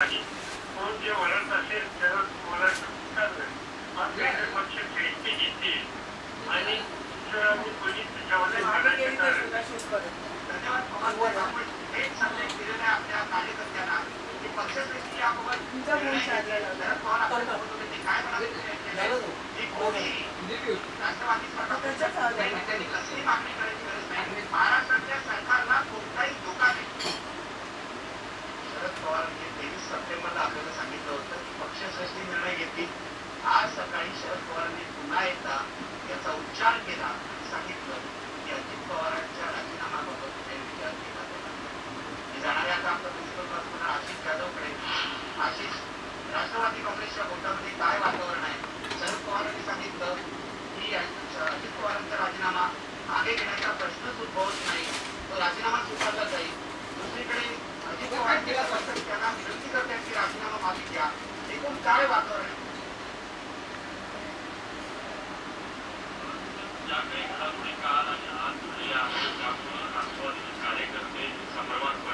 कोण जे वळत असेल त्याला आपले पक्ष खेळते घेतील आणि ईश्वरांनी कोणी त्याच्यामध्ये आपल्या कार्यकर्त्यांना पक्षश्रेष्ठी याबाबत राष्ट्रवादी त्यांनी कसली मागणी करायची गरज नाही. महाराष्ट्रातल्या सरकारला कोणताही धोका नाही. शरद पवारांनी 23 सप्टेंबरला आपल्याला सांगितलं होतं की पक्षश्रेष्ठी निर्णय घेतील. आज सकाळी शरद पवारांनी पुन्हा एकदा याचा उच्चार केला आणि सांगितलं की अजित पवारांच्या राजीनाम्याबाबत कुठे विचार केला जाणार. मी जाणारे आता आपलं प्रिन्सिपल पर्सनल आशिष जाधवकडे. आशिष, राष्ट्रवादी काँग्रेसच्या गोटामध्ये काय वातावरण आहे? शरद पवारांनी सांगितलं की अजित पवारांचा राजीनामा मागे घेण्याचा प्रश्नच उद्भवत नाही, तो राजीनामा स्वीकारला जाईल. दुसरीकडे अजित पवारांनी त्यांना विनंती करतात की राजीनामा मागे घ्या. एकूण काय वातावरण आहे? ज्या काही घडामोडी काल आणि आज घडल्या त्यामुळे राष्ट्रवादी कार्यकर्ते संभ्रमात